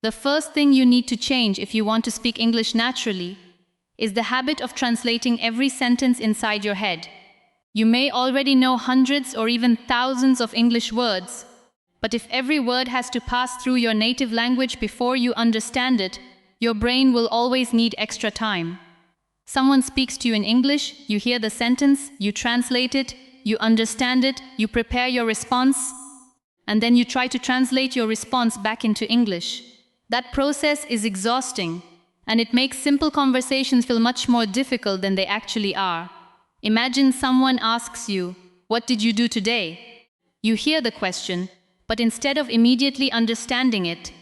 The first thing you need to change if you want to speak English naturally is the habit of translating every sentence inside your head. You may already know hundreds or even thousands of English words, but if every word has to pass through your native language before you understand it, your brain will always need extra time. Someone speaks to you in English, you hear the sentence, you translate it, you understand it, you prepare your response, and then you try to translate your response back into English. That process is exhausting, and it makes simple conversations feel much more difficult than they actually are. Imagine someone asks you, "What did you do today?" You hear the question, but instead of immediately understanding it,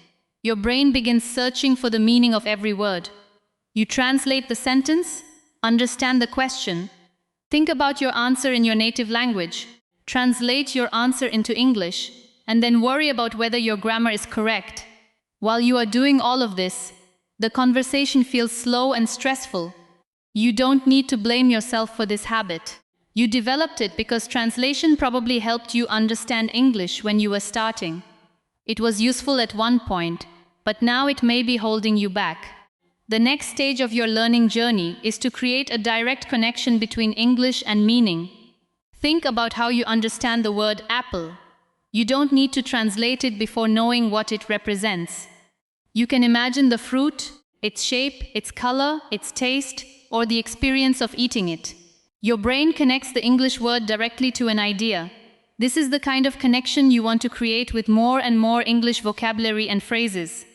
your brain begins searching for the meaning of every word. You translate the sentence, understand the question, think about your answer in your native language, translate your answer into English, and then worry about whether your grammar is correct. While you are doing all of this, the conversation feels slow and stressful. You don't need to blame yourself for this habit. You developed it because translation probably helped you understand English when you were starting. It was useful at one point, but now it may be holding you back. The next stage of your learning journey is to create a direct connection between English and meaning. Think about how you understand the word apple. You don't need to translate it before knowing what it represents. You can imagine the fruit, its shape, its color, its taste, or the experience of eating it. Your brain connects the English word directly to an idea. This is the kind of connection you want to create with more and more English vocabulary and phrases.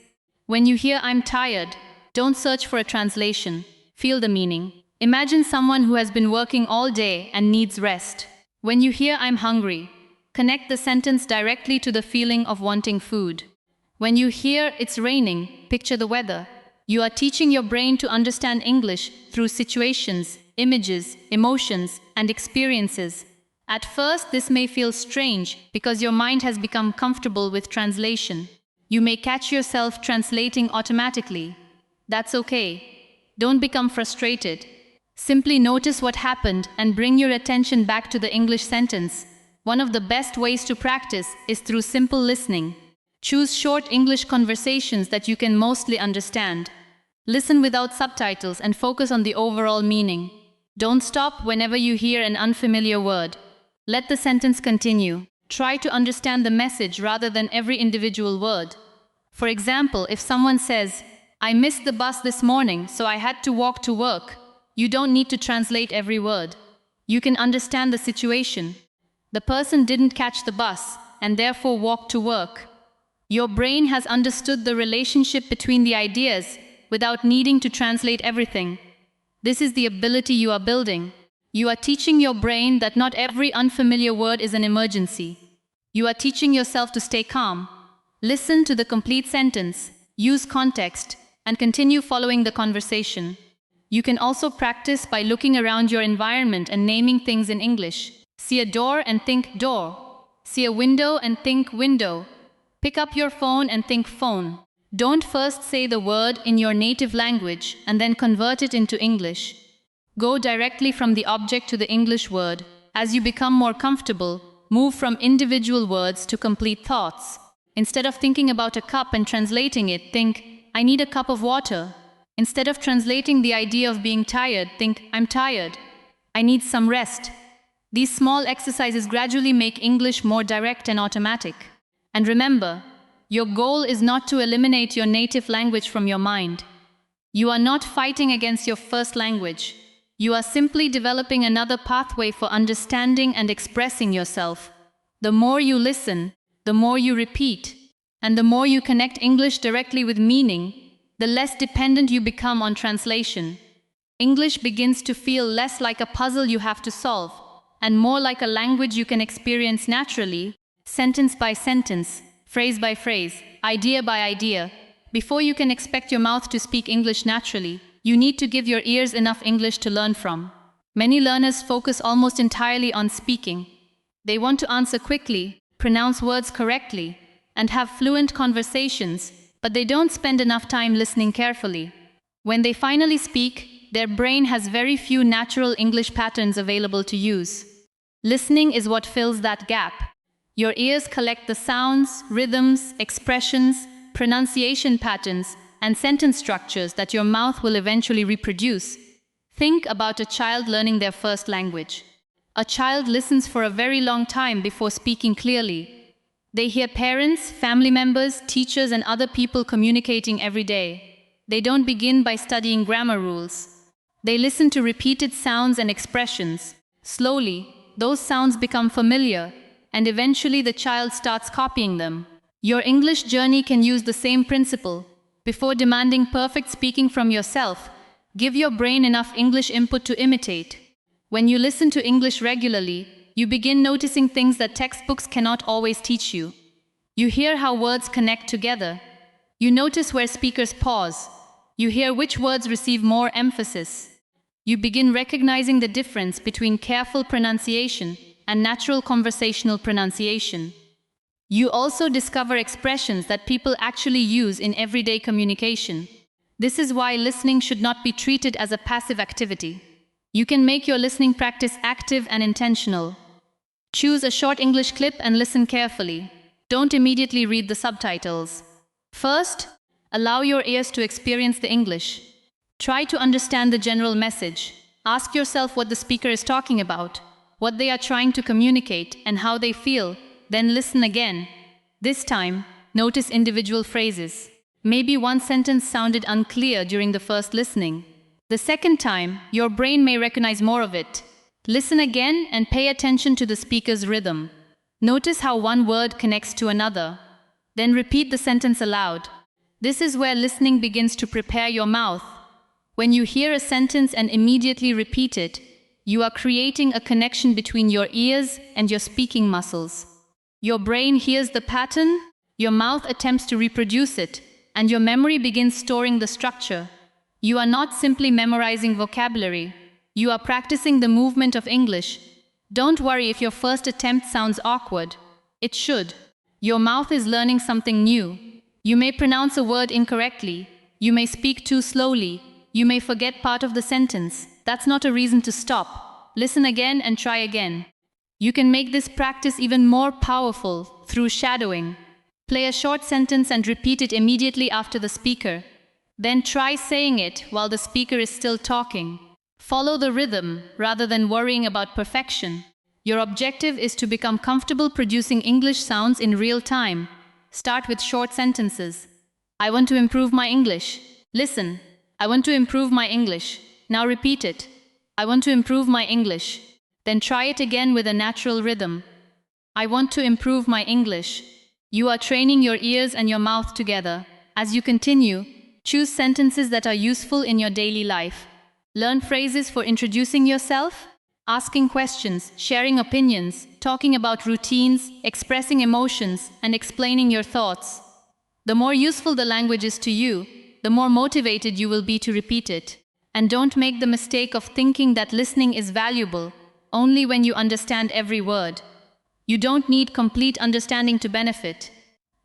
When you hear "I'm tired," don't search for a translation. Feel the meaning. Imagine someone who has been working all day and needs rest. When you hear "I'm hungry," connect the sentence directly to the feeling of wanting food. When you hear "It's raining," picture the weather. You are teaching your brain to understand English through situations, images, emotions, and experiences. At first, this may feel strange because your mind has become comfortable with translation. You may catch yourself translating automatically. That's okay. Don't become frustrated. Simply notice what happened and bring your attention back to the English sentence. One of the best ways to practice is through simple listening. Choose short English conversations that you can mostly understand. Listen without subtitles and focus on the overall meaning. Don't stop whenever you hear an unfamiliar word. Let the sentence continue. Try to understand the message rather than every individual word. For example, if someone says, "I missed the bus this morning, so I had to walk to work," you don't need to translate every word. You can understand the situation. The person didn't catch the bus and therefore walked to work. Your brain has understood the relationship between the ideas without needing to translate everything. This is the ability you are building. You are teaching your brain that not every unfamiliar word is an emergency. You are teaching yourself to stay calm. Listen to the complete sentence, use context, and continue following the conversation. You can also practice by looking around your environment and naming things in English. See a door and think door. See a window and think window. Pick up your phone and think phone. Don't first say the word in your native language and then convert it into English. Go directly from the object to the English word. As you become more comfortable, move from individual words to complete thoughts. Instead of thinking about a cup and translating it, think, "I need a cup of water." Instead of translating the idea of being tired, think, "I'm tired. I need some rest." These small exercises gradually make English more direct and automatic. And remember, your goal is not to eliminate your native language from your mind. You are not fighting against your first language. You are simply developing another pathway for understanding and expressing yourself. The more you listen, the more you repeat, and the more you connect English directly with meaning, the less dependent you become on translation. English begins to feel less like a puzzle you have to solve, and more like a language you can experience naturally, sentence by sentence, phrase by phrase, idea by idea. Before you can expect your mouth to speak English naturally, you need to give your ears enough English to learn from. Many learners focus almost entirely on speaking. They want to answer quickly, pronounce words correctly, and have fluent conversations, but they don't spend enough time listening carefully. When they finally speak, their brain has very few natural English patterns available to use. Listening is what fills that gap. Your ears collect the sounds, rhythms, expressions, pronunciation patterns, and sentence structures that your mouth will eventually reproduce. Think about a child learning their first language. A child listens for a very long time before speaking clearly. They hear parents, family members, teachers, and other people communicating every day. They don't begin by studying grammar rules. They listen to repeated sounds and expressions. Slowly, those sounds become familiar, and eventually the child starts copying them. Your English journey can use the same principle. Before demanding perfect speaking from yourself, give your brain enough English input to imitate. When you listen to English regularly, you begin noticing things that textbooks cannot always teach you. You hear how words connect together. You notice where speakers pause. You hear which words receive more emphasis. You begin recognizing the difference between careful pronunciation and natural conversational pronunciation. You also discover expressions that people actually use in everyday communication. This is why listening should not be treated as a passive activity. You can make your listening practice active and intentional. Choose a short English clip and listen carefully. Don't immediately read the subtitles. First, allow your ears to experience the English. Try to understand the general message. Ask yourself what the speaker is talking about, what they are trying to communicate, and how they feel. Then listen again. This time, notice individual phrases. Maybe one sentence sounded unclear during the first listening. The second time, your brain may recognize more of it. Listen again and pay attention to the speaker's rhythm. Notice how one word connects to another. Then repeat the sentence aloud. This is where listening begins to prepare your mouth. When you hear a sentence and immediately repeat it, you are creating a connection between your ears and your speaking muscles. Your brain hears the pattern, your mouth attempts to reproduce it, and your memory begins storing the structure. You are not simply memorizing vocabulary. You are practicing the movement of English. Don't worry if your first attempt sounds awkward. It should. Your mouth is learning something new. You may pronounce a word incorrectly. You may speak too slowly. You may forget part of the sentence. That's not a reason to stop. Listen again and try again. You can make this practice even more powerful through shadowing. Play a short sentence and repeat it immediately after the speaker. Then try saying it while the speaker is still talking. Follow the rhythm rather than worrying about perfection. Your objective is to become comfortable producing English sounds in real time. Start with short sentences. I want to improve my English. Listen. I want to improve my English. Now repeat it. I want to improve my English. Then try it again with a natural rhythm. I want to improve my English. You are training your ears and your mouth together. As you continue, choose sentences that are useful in your daily life. Learn phrases for introducing yourself, asking questions, sharing opinions, talking about routines, expressing emotions, and explaining your thoughts. The more useful the language is to you, the more motivated you will be to repeat it. And don't make the mistake of thinking that listening is valuable only when you understand every word. You don't need complete understanding to benefit.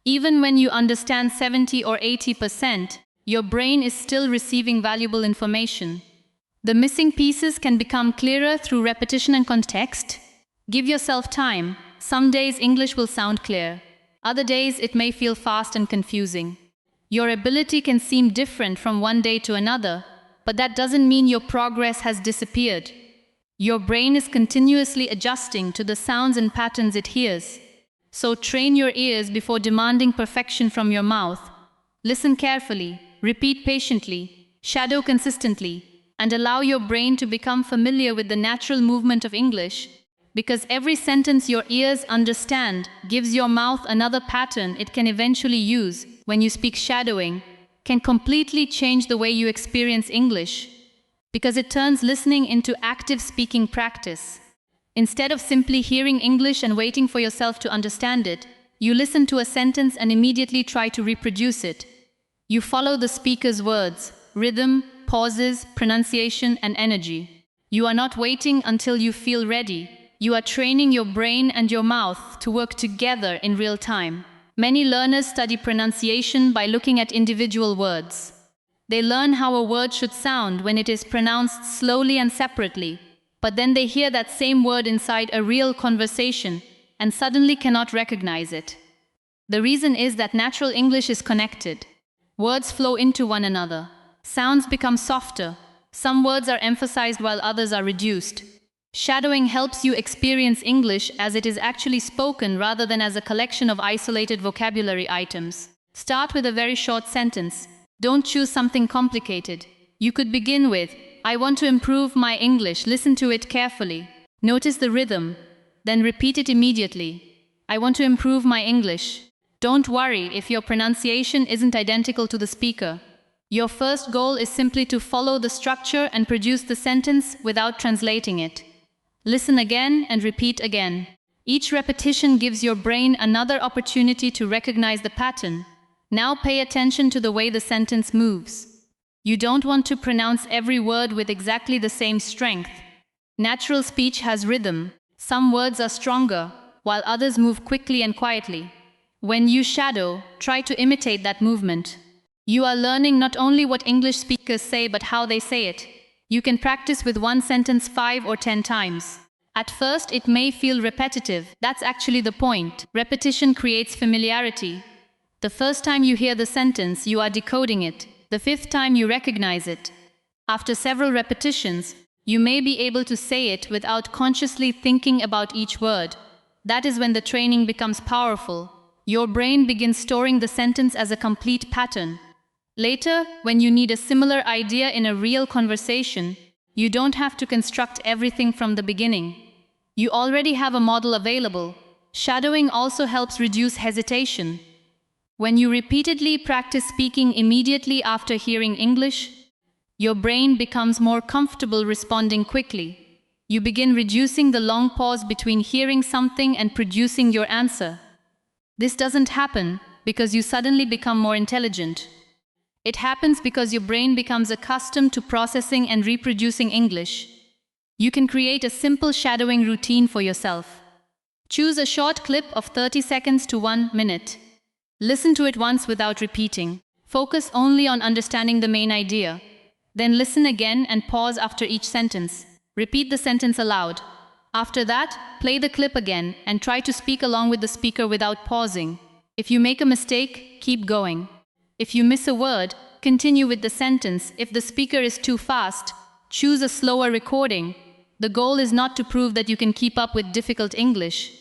Even when you understand 70 or 80%, your brain is still receiving valuable information. The missing pieces can become clearer through repetition and context. Give yourself time. Some days English will sound clear. Other days it may feel fast and confusing. Your ability can seem different from one day to another, but that doesn't mean your progress has disappeared. Your brain is continuously adjusting to the sounds and patterns it hears. So train your ears before demanding perfection from your mouth. Listen carefully, repeat patiently, shadow consistently, and allow your brain to become familiar with the natural movement of English. Because every sentence your ears understand gives your mouth another pattern it can eventually use when you speak. Shadowing can completely change the way you experience English, because it turns listening into active speaking practice. Instead of simply hearing English and waiting for yourself to understand it, you listen to a sentence and immediately try to reproduce it. You follow the speaker's words, rhythm, pauses, pronunciation, and energy. You are not waiting until you feel ready. You are training your brain and your mouth to work together in real time. Many learners study pronunciation by looking at individual words. They learn how a word should sound when it is pronounced slowly and separately, but then they hear that same word inside a real conversation and suddenly cannot recognize it. The reason is that natural English is connected. Words flow into one another. Sounds become softer. Some words are emphasized while others are reduced. Shadowing helps you experience English as it is actually spoken rather than as a collection of isolated vocabulary items. Start with a very short sentence. Don't choose something complicated. You could begin with, "I want to improve my English." Listen to it carefully. Notice the rhythm. Then repeat it immediately. "I want to improve my English." Don't worry if your pronunciation isn't identical to the speaker. Your first goal is simply to follow the structure and produce the sentence without translating it. Listen again and repeat again. Each repetition gives your brain another opportunity to recognize the pattern. Now pay attention to the way the sentence moves. You don't want to pronounce every word with exactly the same strength. Natural speech has rhythm. Some words are stronger, while others move quickly and quietly. When you shadow, try to imitate that movement. You are learning not only what English speakers say but how they say it. You can practice with one sentence 5 or 10 times. At first, it may feel repetitive. That's actually the point. Repetition creates familiarity. The first time you hear the sentence, you are decoding it. The fifth time, you recognize it. After several repetitions, you may be able to say it without consciously thinking about each word. That is when the training becomes powerful. Your brain begins storing the sentence as a complete pattern. Later, when you need a similar idea in a real conversation, you don't have to construct everything from the beginning. You already have a model available. Shadowing also helps reduce hesitation. When you repeatedly practice speaking immediately after hearing English, your brain becomes more comfortable responding quickly. You begin reducing the long pause between hearing something and producing your answer. This doesn't happen because you suddenly become more intelligent. It happens because your brain becomes accustomed to processing and reproducing English. You can create a simple shadowing routine for yourself. Choose a short clip of 30 seconds to 1 minute. Listen to it once without repeating. Focus only on understanding the main idea. Then listen again and pause after each sentence. Repeat the sentence aloud. After that, play the clip again and try to speak along with the speaker without pausing. If you make a mistake, keep going. If you miss a word, continue with the sentence. If the speaker is too fast, choose a slower recording. The goal is not to prove that you can keep up with difficult English.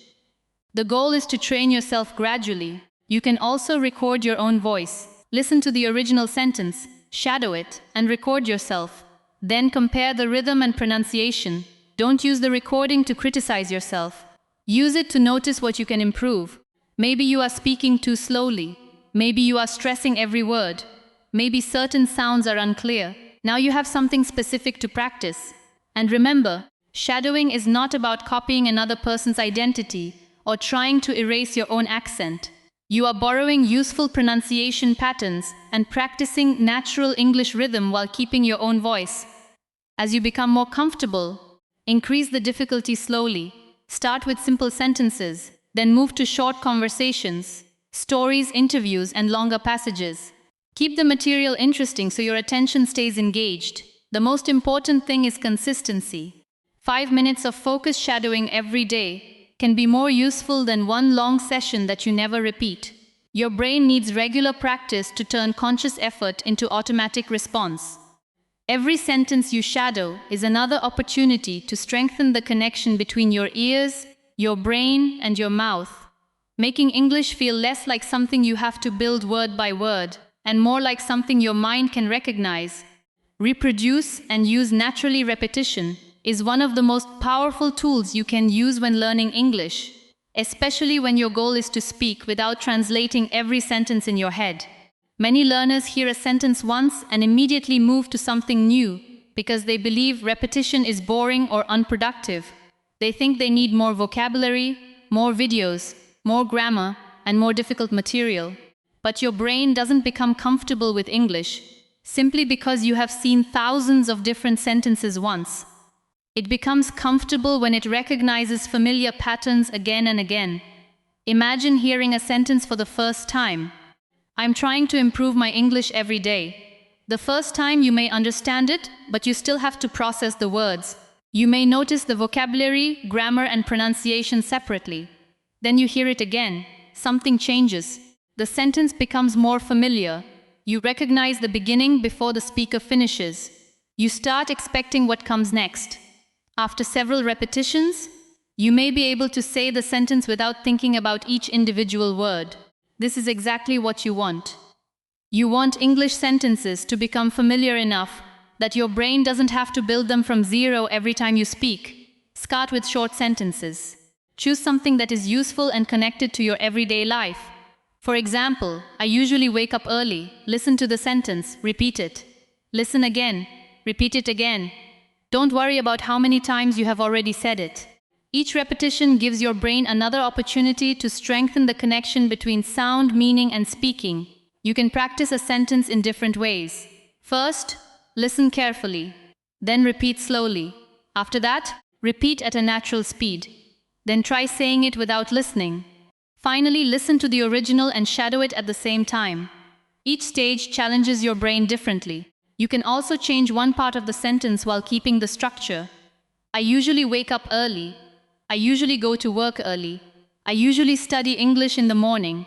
The goal is to train yourself gradually. You can also record your own voice. Listen to the original sentence, shadow it, and record yourself. Then compare the rhythm and pronunciation. Don't use the recording to criticize yourself. Use it to notice what you can improve. Maybe you are speaking too slowly. Maybe you are stressing every word. Maybe certain sounds are unclear. Now you have something specific to practice. And remember, shadowing is not about copying another person's identity or trying to erase your own accent. You are borrowing useful pronunciation patterns and practicing natural English rhythm while keeping your own voice. As you become more comfortable, increase the difficulty slowly. Start with simple sentences, then move to short conversations, stories, interviews, and longer passages. Keep the material interesting so your attention stays engaged. The most important thing is consistency. 5 minutes of focused shadowing every day can be more useful than one long session that you never repeat. Your brain needs regular practice to turn conscious effort into automatic response. Every sentence you shadow is another opportunity to strengthen the connection between your ears, your brain, and your mouth, making English feel less like something you have to build word by word, and more like something your mind can recognize, reproduce, and use naturally. Repetition is one of the most powerful tools you can use when learning English, especially when your goal is to speak without translating every sentence in your head. Many learners hear a sentence once and immediately move to something new because they believe repetition is boring or unproductive. They think they need more vocabulary, more videos, more grammar, and more difficult material. But your brain doesn't become comfortable with English simply because you have seen thousands of different sentences once. It becomes comfortable when it recognizes familiar patterns again and again. Imagine hearing a sentence for the first time. "I'm trying to improve my English every day." The first time you may understand it, but you still have to process the words. You may notice the vocabulary, grammar, and pronunciation separately. Then you hear it again. something changes. The sentence becomes more familiar. You recognize the beginning before the speaker finishes. You start expecting what comes next. After several repetitions, you may be able to say the sentence without thinking about each individual word. This is exactly what you want. You want English sentences to become familiar enough that your brain doesn't have to build them from zero every time you speak. Start with short sentences. Choose something that is useful and connected to your everyday life. For example, I usually wake up early. Listen to the sentence, repeat it. Listen again, repeat it again. Don't worry about how many times you have already said it. Each repetition gives your brain another opportunity to strengthen the connection between sound, meaning, and speaking. You can practice a sentence in different ways. First, listen carefully. Then repeat slowly. After that, repeat at a natural speed. Then try saying it without listening. Finally, listen to the original and shadow it at the same time. Each stage challenges your brain differently. You can also change one part of the sentence while keeping the structure. I usually wake up early. I usually go to work early. I usually study English in the morning.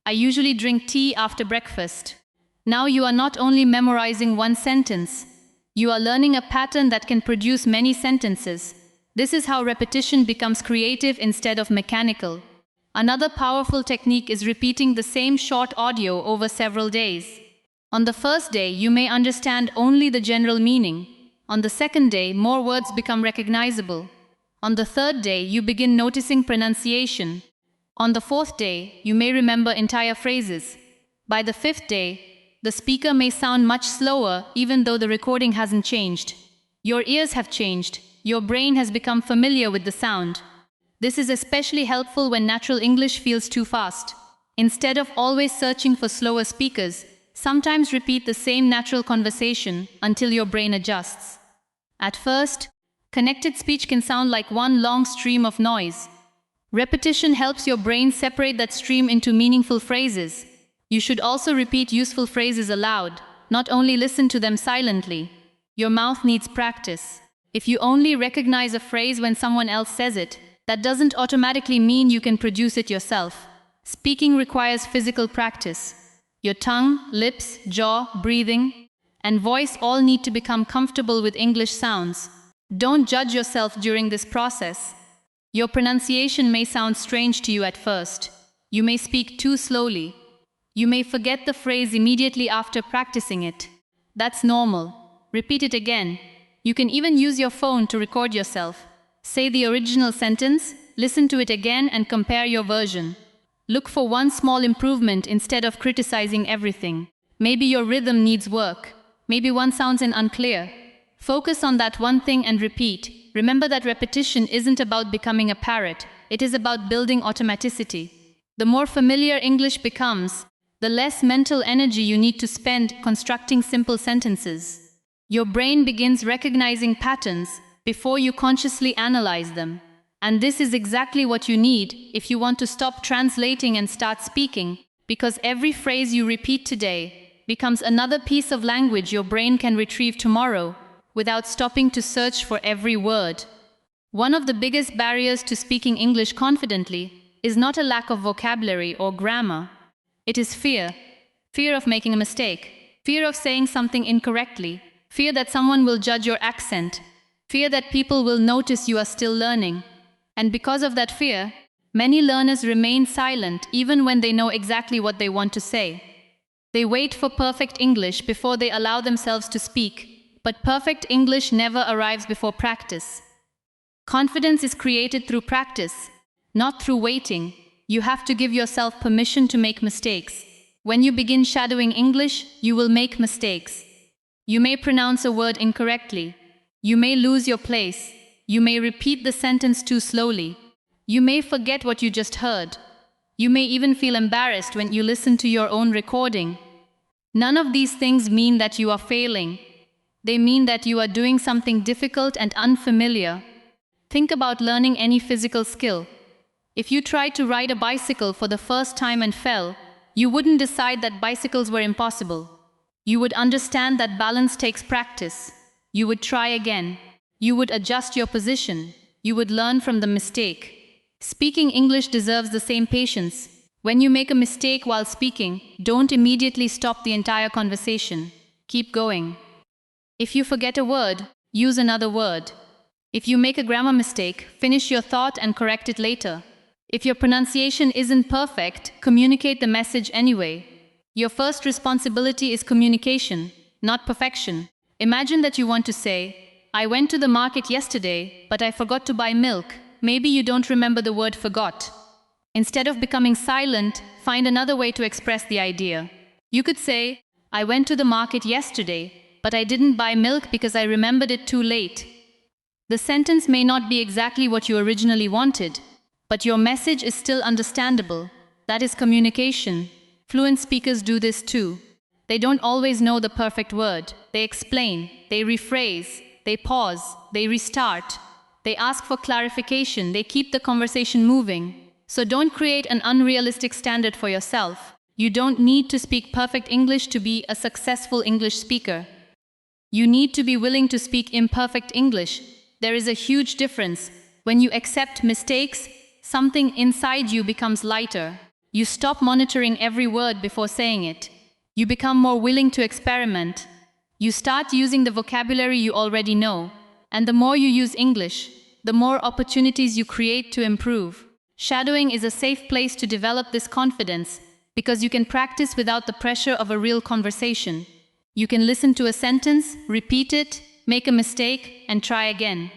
I usually drink tea after breakfast. Now you are not only memorizing one sentence, you are learning a pattern that can produce many sentences. This is how repetition becomes creative instead of mechanical. Another powerful technique is repeating the same short audio over several days. On the first day, you may understand only the general meaning. On the second day, more words become recognizable. On the third day, you begin noticing pronunciation. On the fourth day, you may remember entire phrases. By the fifth day, the speaker may sound much slower even though the recording hasn't changed. Your ears have changed. Your brain has become familiar with the sound. This is especially helpful when natural English feels too fast. Instead of always searching for slower speakers, sometimes repeat the same natural conversation until your brain adjusts. At first, connected speech can sound like one long stream of noise. Repetition helps your brain separate that stream into meaningful phrases. You should also repeat useful phrases aloud, not only listen to them silently. Your mouth needs practice. If you only recognize a phrase when someone else says it, that doesn't automatically mean you can produce it yourself. Speaking requires physical practice. Your tongue, lips, jaw, breathing, and voice all need to become comfortable with English sounds. Don't judge yourself during this process. Your pronunciation may sound strange to you at first. You may speak too slowly. You may forget the phrase immediately after practicing it. That's normal. Repeat it again. You can even use your phone to record yourself. Say the original sentence, listen to it again, and compare your version. Look for one small improvement instead of criticizing everything. Maybe your rhythm needs work. Maybe one sounds unclear. Focus on that one thing and repeat. Remember that repetition isn't about becoming a parrot. It is about building automaticity. The more familiar English becomes, the less mental energy you need to spend constructing simple sentences. Your brain begins recognizing patterns before you consciously analyze them. And this is exactly what you need if you want to stop translating and start speaking, because every phrase you repeat today becomes another piece of language your brain can retrieve tomorrow without stopping to search for every word. One of the biggest barriers to speaking English confidently is not a lack of vocabulary or grammar. It is fear. Fear of making a mistake. Fear of saying something incorrectly. Fear that someone will judge your accent. Fear that people will notice you are still learning. And because of that fear, many learners remain silent even when they know exactly what they want to say. They wait for perfect English before they allow themselves to speak, but perfect English never arrives before practice. Confidence is created through practice, not through waiting. You have to give yourself permission to make mistakes. When you begin shadowing English, you will make mistakes. You may pronounce a word incorrectly. You may lose your place. You may repeat the sentence too slowly. You may forget what you just heard. You may even feel embarrassed when you listen to your own recording. None of these things mean that you are failing. They mean that you are doing something difficult and unfamiliar. Think about learning any physical skill. If you tried to ride a bicycle for the first time and fell, you wouldn't decide that bicycles were impossible. You would understand that balance takes practice. You would try again. You would adjust your position. You would learn from the mistake. Speaking English deserves the same patience. When you make a mistake while speaking, don't immediately stop the entire conversation. Keep going. If you forget a word, use another word. If you make a grammar mistake, finish your thought and correct it later. If your pronunciation isn't perfect, communicate the message anyway. Your first responsibility is communication, not perfection. Imagine that you want to say, I went to the market yesterday, but I forgot to buy milk. Maybe you don't remember the word forgot. Instead of becoming silent, find another way to express the idea. You could say, I went to the market yesterday, but I didn't buy milk because I remembered it too late. The sentence may not be exactly what you originally wanted, but your message is still understandable. That is communication. Fluent speakers do this too. They don't always know the perfect word. They explain, they rephrase, they pause, they restart. They ask for clarification, they keep the conversation moving. So don't create an unrealistic standard for yourself. You don't need to speak perfect English to be a successful English speaker. You need to be willing to speak imperfect English. There is a huge difference. When you accept mistakes, something inside you becomes lighter. You stop monitoring every word before saying it. You become more willing to experiment. You start using the vocabulary you already know. And the more you use English, the more opportunities you create to improve. Shadowing is a safe place to develop this confidence because you can practice without the pressure of a real conversation. You can listen to a sentence, repeat it, make a mistake, and try again.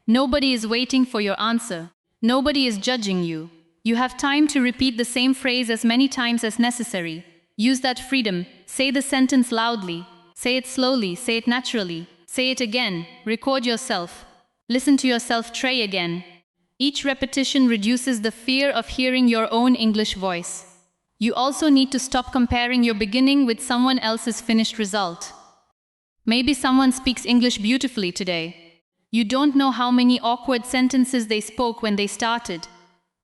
Nobody is waiting for your answer. Nobody is judging you. You have time to repeat the same phrase as many times as necessary. Use that freedom. Say the sentence loudly. Say it slowly. Say it naturally. Say it again. Record yourself. Listen to yourself try again. Each repetition reduces the fear of hearing your own English voice. You also need to stop comparing your beginning with someone else's finished result. Maybe someone speaks English beautifully today. You don't know how many awkward sentences they spoke when they started.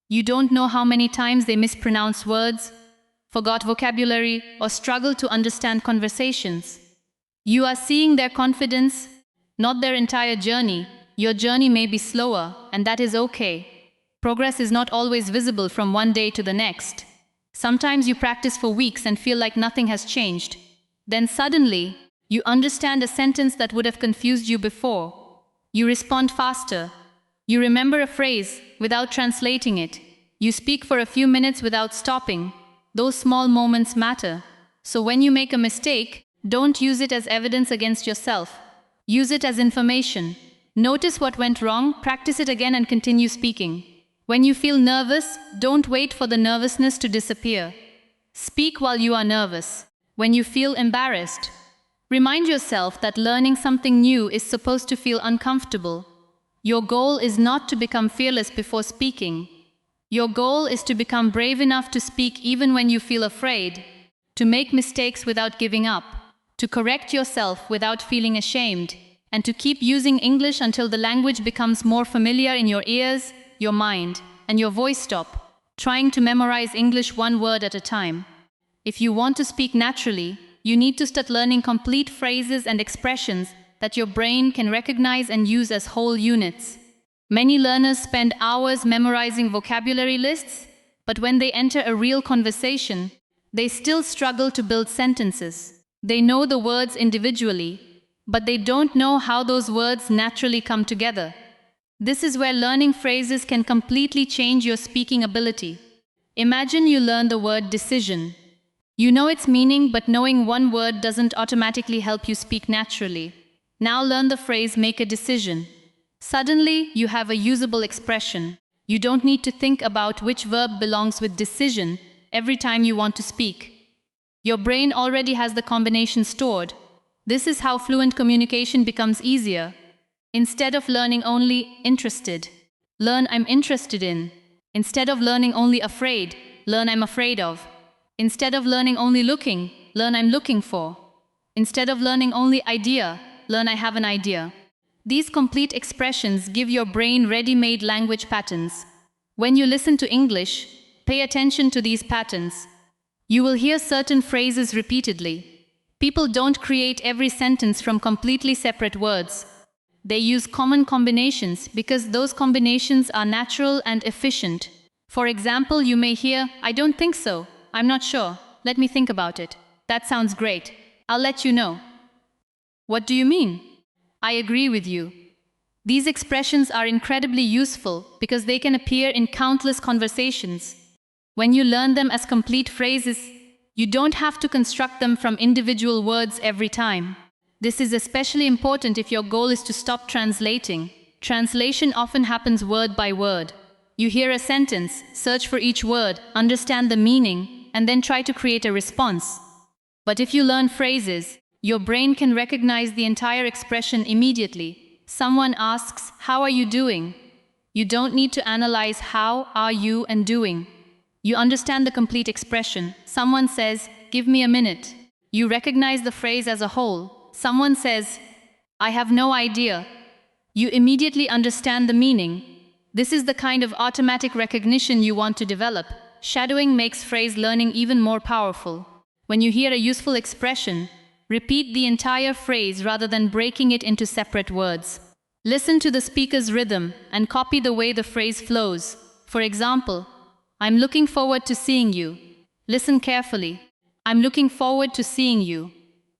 You don't know how many times they mispronounced words, forgot vocabulary, or struggled to understand conversations. You are seeing their confidence, not their entire journey. Your journey may be slower, and that is okay. Progress is not always visible from one day to the next. Sometimes you practice for weeks and feel like nothing has changed. Then suddenly, you understand a sentence that would have confused you before. You respond faster. You remember a phrase without translating it. You speak for a few minutes without stopping. Those small moments matter. So when you make a mistake, don't use it as evidence against yourself. Use it as information. Notice what went wrong, practice it again and continue speaking. When you feel nervous, don't wait for the nervousness to disappear. Speak while you are nervous. When you feel embarrassed, remind yourself that learning something new is supposed to feel uncomfortable. Your goal is not to become fearless before speaking. Your goal is to become brave enough to speak even when you feel afraid, to make mistakes without giving up, to correct yourself without feeling ashamed, and to keep using English until the language becomes more familiar in your ears, your mind, and your voice stop trying to memorize English one word at a time. If you want to speak naturally, you need to start learning complete phrases and expressions that your brain can recognize and use as whole units. Many learners spend hours memorizing vocabulary lists, but when they enter a real conversation, they still struggle to build sentences. They know the words individually, but they don't know how those words naturally come together. This is where learning phrases can completely change your speaking ability. Imagine you learn the word decision. You know its meaning, but knowing one word doesn't automatically help you speak naturally. Now learn the phrase make a decision. Suddenly, you have a usable expression. You don't need to think about which verb belongs with decision every time you want to speak. Your brain already has the combination stored. This is how fluent communication becomes easier. Instead of learning only interested, learn I'm interested in. Instead of learning only afraid, learn I'm afraid of. Instead of learning only looking, learn I'm looking for. Instead of learning only idea, learn I have an idea. These complete expressions give your brain ready-made language patterns. When you listen to English, pay attention to these patterns. You will hear certain phrases repeatedly. People don't create every sentence from completely separate words. They use common combinations because those combinations are natural and efficient. For example, you may hear, "I don't think so. I'm not sure. Let me think about it. That sounds great. I'll let you know." What do you mean? I agree with you. These expressions are incredibly useful because they can appear in countless conversations. When you learn them as complete phrases, you don't have to construct them from individual words every time. This is especially important if your goal is to stop translating. Translation often happens word by word. You hear a sentence, search for each word, understand the meaning, and then try to create a response. But if you learn phrases, your brain can recognize the entire expression immediately. Someone asks, "How are you doing?" You don't need to analyze how are you and doing. You understand the complete expression. Someone says, "Give me a minute." You recognize the phrase as a whole. Someone says, "I have no idea." You immediately understand the meaning. This is the kind of automatic recognition you want to develop. Shadowing makes phrase learning even more powerful. When you hear a useful expression, repeat the entire phrase rather than breaking it into separate words. Listen to the speaker's rhythm and copy the way the phrase flows. For example, "I'm looking forward to seeing you." Listen carefully. "I'm looking forward to seeing you."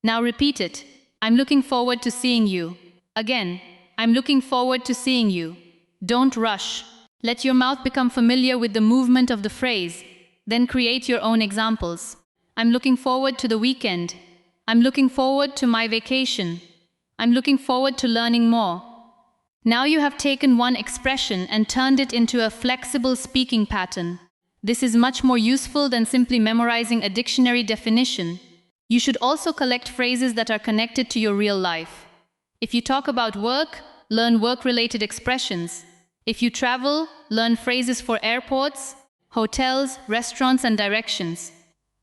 Now repeat it. "I'm looking forward to seeing you." Again, "I'm looking forward to seeing you." Don't rush. Let your mouth become familiar with the movement of the phrase. Then create your own examples. "I'm looking forward to the weekend." "I'm looking forward to my vacation." "I'm looking forward to learning more." Now you have taken one expression and turned it into a flexible speaking pattern. This is much more useful than simply memorizing a dictionary definition. You should also collect phrases that are connected to your real life. If you talk about work, learn work-related expressions. If you travel, learn phrases for airports, hotels, restaurants, and directions.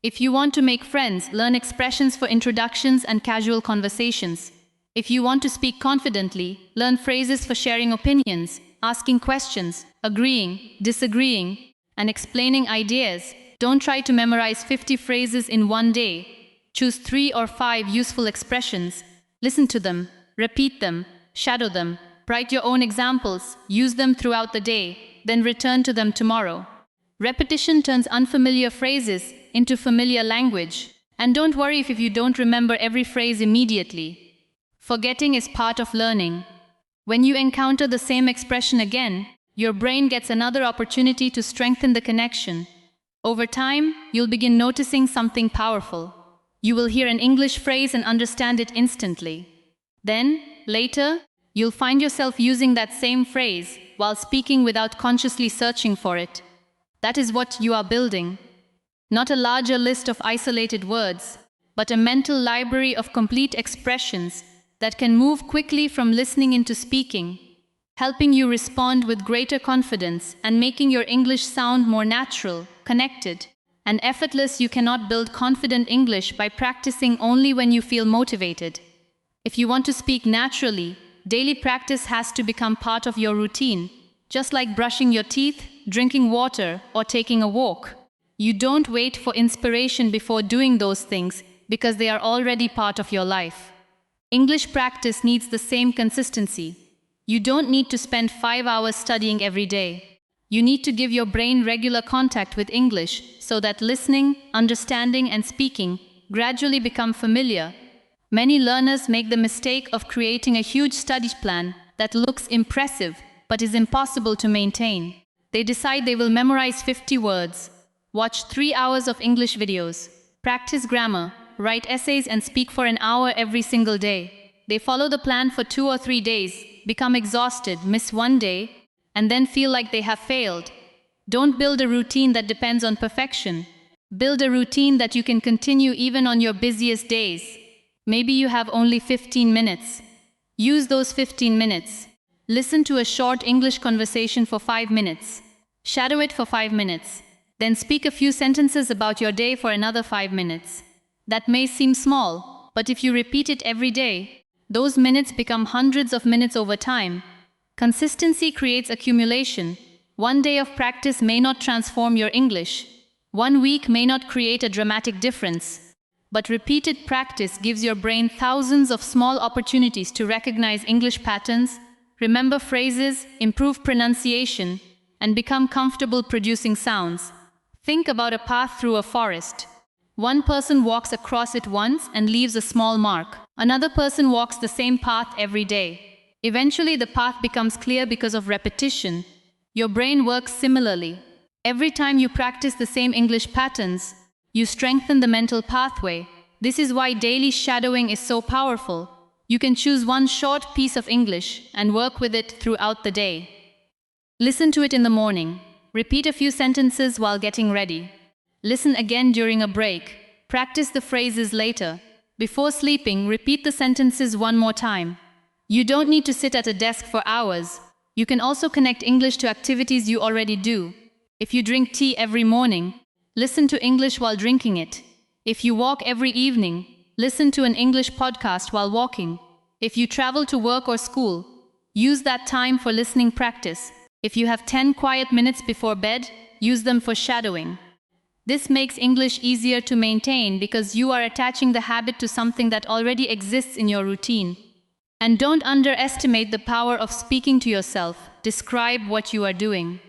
If you want to make friends, learn expressions for introductions and casual conversations. If you want to speak confidently, learn phrases for sharing opinions, asking questions, agreeing, disagreeing, and explaining ideas. Don't try to memorize 50 phrases in one day. Choose 3 or 5 useful expressions. Listen to them, repeat them, shadow them, write your own examples, use them throughout the day, then return to them tomorrow. Repetition turns unfamiliar phrases into familiar language. And don't worry if you don't remember every phrase immediately. Forgetting is part of learning. When you encounter the same expression again, your brain gets another opportunity to strengthen the connection. Over time, you'll begin noticing something powerful. You will hear an English phrase and understand it instantly. Then, later, you'll find yourself using that same phrase while speaking without consciously searching for it. That is what you are building. Not a larger list of isolated words, but a mental library of complete expressions that can move quickly from listening into speaking, helping you respond with greater confidence and making your English sound more natural, connected, and effortless. You cannot build confident English by practicing only when you feel motivated. If you want to speak naturally, daily practice has to become part of your routine, just like brushing your teeth, drinking water, or taking a walk. You don't wait for inspiration before doing those things because they are already part of your life. English practice needs the same consistency. You don't need to spend 5 hours studying every day. You need to give your brain regular contact with English so that listening, understanding, and speaking gradually become familiar. Many learners make the mistake of creating a huge study plan that looks impressive but is impossible to maintain. They decide they will memorize 50 words, watch 3 hours of English videos, practice grammar, write essays, and speak for an hour every single day. They follow the plan for 2 or 3 days, become exhausted, miss one day, and then feel like they have failed. Don't build a routine that depends on perfection. Build a routine that you can continue even on your busiest days. Maybe you have only 15 minutes. Use those 15 minutes. Listen to a short English conversation for 5 minutes. Shadow it for 5 minutes. Then speak a few sentences about your day for another 5 minutes. That may seem small, but if you repeat it every day, those minutes become hundreds of minutes over time. Consistency creates accumulation. One day of practice may not transform your English. One week may not create a dramatic difference. But repeated practice gives your brain thousands of small opportunities to recognize English patterns, remember phrases, improve pronunciation, and become comfortable producing sounds. Think about a path through a forest. One person walks across it once and leaves a small mark. Another person walks the same path every day. Eventually, the path becomes clear because of repetition. Your brain works similarly. Every time you practice the same English patterns, you strengthen the mental pathway. This is why daily shadowing is so powerful. You can choose one short piece of English and work with it throughout the day. Listen to it in the morning. Repeat a few sentences while getting ready. Listen again during a break. Practice the phrases later. Before sleeping, repeat the sentences one more time. You don't need to sit at a desk for hours. You can also connect English to activities you already do. If you drink tea every morning, listen to English while drinking it. If you walk every evening, listen to an English podcast while walking. If you travel to work or school, use that time for listening practice. If you have 10 quiet minutes before bed, use them for shadowing. This makes English easier to maintain because you are attaching the habit to something that already exists in your routine. And don't underestimate the power of speaking to yourself. Describe what you are doing.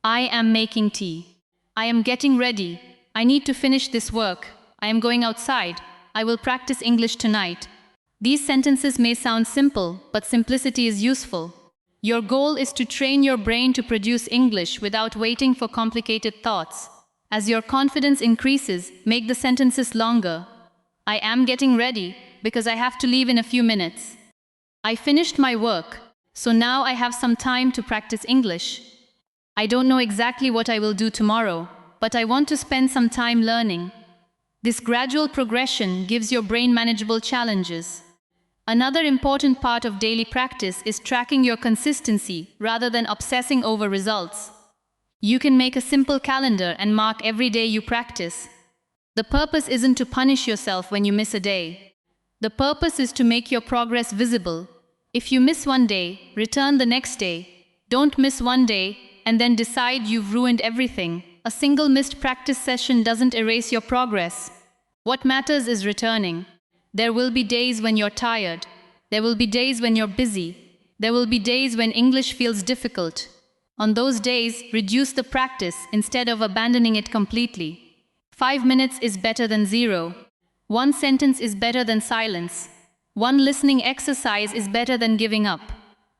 I am making tea. I am getting ready. I need to finish this work. I am going outside. I will practice English tonight. These sentences may sound simple, but simplicity is useful. Your goal is to train your brain to produce English without waiting for complicated thoughts. As your confidence increases, make the sentences longer. I am getting ready because I have to leave in a few minutes. I finished my work, so now I have some time to practice English. I don't know exactly what I will do tomorrow, but I want to spend some time learning. This gradual progression gives your brain manageable challenges. Another important part of daily practice is tracking your consistency rather than obsessing over results. You can make a simple calendar and mark every day you practice. The purpose isn't to punish yourself when you miss a day. The purpose is to make your progress visible. If you miss one day, return the next day. Don't miss one day and then decide you've ruined everything. A single missed practice session doesn't erase your progress. What matters is returning. There will be days when you're tired. There will be days when you're busy. There will be days when English feels difficult. On those days, reduce the practice instead of abandoning it completely. 5 minutes is better than 0. One sentence is better than silence. One listening exercise is better than giving up.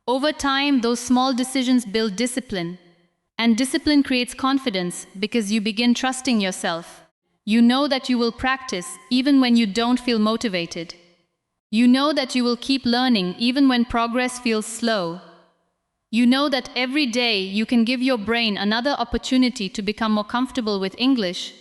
Over time, those small decisions build discipline. And discipline creates confidence because you begin trusting yourself. You know that you will practice even when you don't feel motivated. You know that you will keep learning even when progress feels slow. You know that every day you can give your brain another opportunity to become more comfortable with English,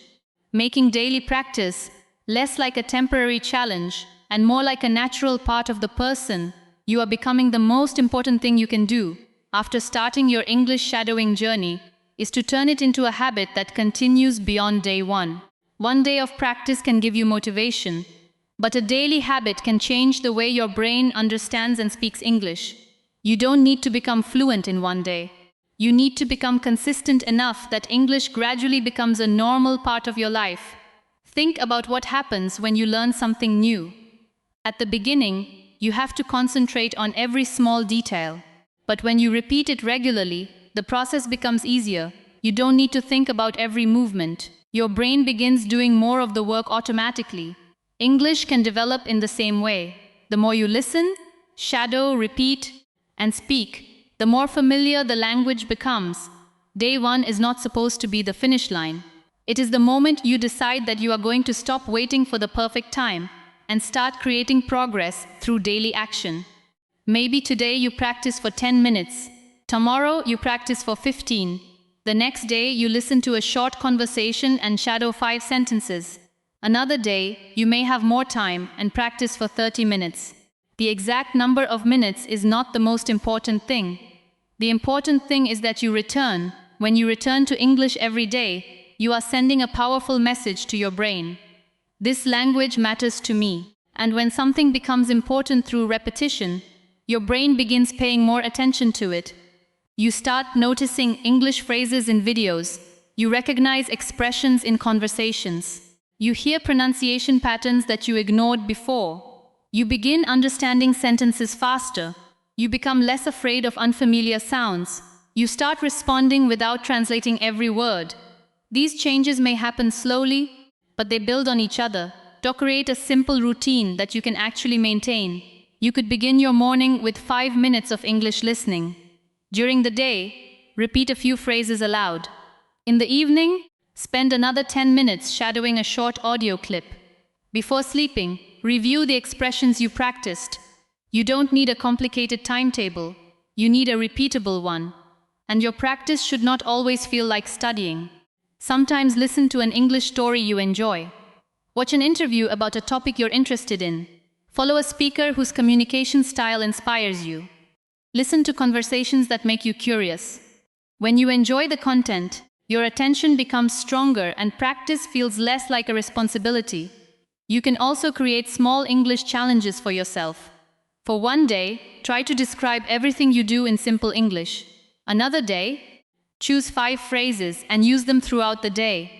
making daily practice less like a temporary challenge and more like a natural part of the person you are becoming. The most important thing you can do after starting your English shadowing journey is to turn it into a habit that continues beyond day one. One day of practice can give you motivation, but a daily habit can change the way your brain understands and speaks English. You don't need to become fluent in one day. You need to become consistent enough that English gradually becomes a normal part of your life. Think about what happens when you learn something new. At the beginning, you have to concentrate on every small detail. But when you repeat it regularly, the process becomes easier. You don't need to think about every movement. Your brain begins doing more of the work automatically. English can develop in the same way. The more you listen, shadow, repeat, and speak, the more familiar the language becomes. Day one is not supposed to be the finish line. It is the moment you decide that you are going to stop waiting for the perfect time and start creating progress through daily action. Maybe today you practice for 10 minutes. Tomorrow you practice for 15. The next day you listen to a short conversation and shadow 5 sentences. Another day you may have more time and practice for 30 minutes. The exact number of minutes is not the most important thing. The important thing is that you return. When you return to English every day, you are sending a powerful message to your brain. This language matters to me. And when something becomes important through repetition, your brain begins paying more attention to it. You start noticing English phrases in videos. You recognize expressions in conversations. You hear pronunciation patterns that you ignored before. You begin understanding sentences faster. You become less afraid of unfamiliar sounds. You start responding without translating every word. These changes may happen slowly, but they build on each other. To create a simple routine that you can actually maintain, you could begin your morning with 5 minutes of English listening. During the day, repeat a few phrases aloud. In the evening, spend another 10 minutes shadowing a short audio clip. Before sleeping, review the expressions you practiced. You don't need a complicated timetable. You need a repeatable one. And your practice should not always feel like studying. Sometimes listen to an English story you enjoy. Watch an interview about a topic you're interested in. Follow a speaker whose communication style inspires you. Listen to conversations that make you curious. When you enjoy the content, your attention becomes stronger and practice feels less like a responsibility. You can also create small English challenges for yourself. For one day, try to describe everything you do in simple English. Another day, choose 5 phrases and use them throughout the day.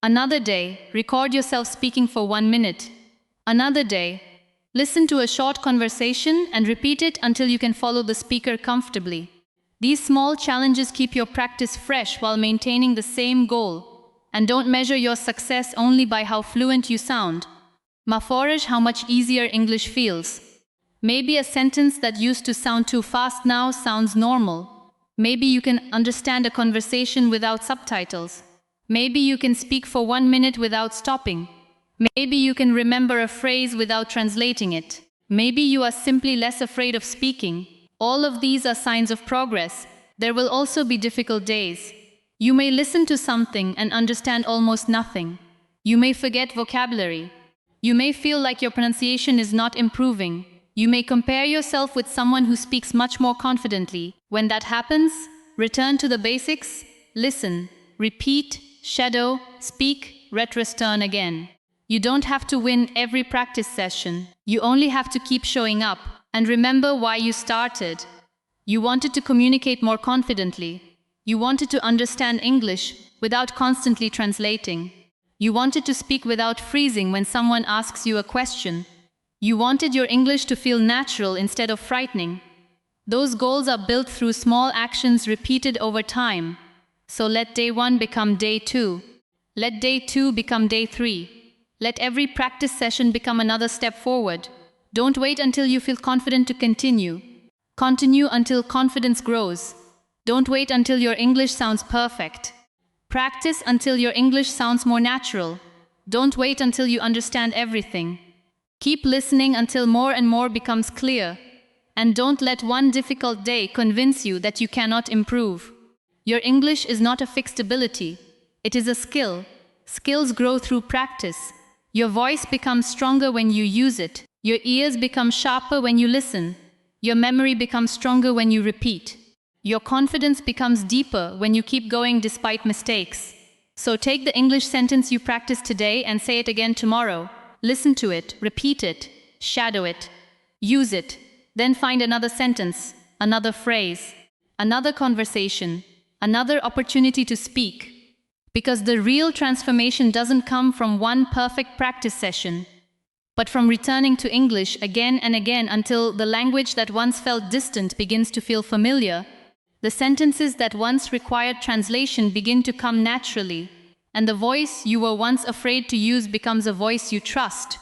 Another day, record yourself speaking for 1 minute. Another day, listen to a short conversation and repeat it until you can follow the speaker comfortably. These small challenges keep your practice fresh while maintaining the same goal. And don't measure your success only by how fluent you sound. Maforaj, how much easier English feels. Maybe a sentence that used to sound too fast now sounds normal. Maybe you can understand a conversation without subtitles. Maybe you can speak for 1 minute without stopping. Maybe you can remember a phrase without translating it. Maybe you are simply less afraid of speaking. All of these are signs of progress. There will also be difficult days. You may listen to something and understand almost nothing. You may forget vocabulary. You may feel like your pronunciation is not improving. You may compare yourself with someone who speaks much more confidently. When that happens, return to the basics, listen, repeat, shadow, speak, return again. You don't have to win every practice session. You only have to keep showing up. And remember why you started. You wanted to communicate more confidently. You wanted to understand English without constantly translating. You wanted to speak without freezing when someone asks you a question. You wanted your English to feel natural instead of frightening. Those goals are built through small actions repeated over time. So let day 1 become day 2. Let day 2 become day 3. Let every practice session become another step forward. Don't wait until you feel confident to continue. Continue until confidence grows. Don't wait until your English sounds perfect. Practice until your English sounds more natural. Don't wait until you understand everything. Keep listening until more and more becomes clear. And don't let one difficult day convince you that you cannot improve. Your English is not a fixed ability. It is a skill. Skills grow through practice. Your voice becomes stronger when you use it. Your ears become sharper when you listen. Your memory becomes stronger when you repeat. Your confidence becomes deeper when you keep going despite mistakes. So take the English sentence you practiced today and say it again tomorrow. Listen to it, repeat it, shadow it, use it. Then find another sentence, another phrase, another conversation, another opportunity to speak. Because the real transformation doesn't come from one perfect practice session, but from returning to English again and again until the language that once felt distant begins to feel familiar. The sentences that once required translation begin to come naturally, and the voice you were once afraid to use becomes a voice you trust.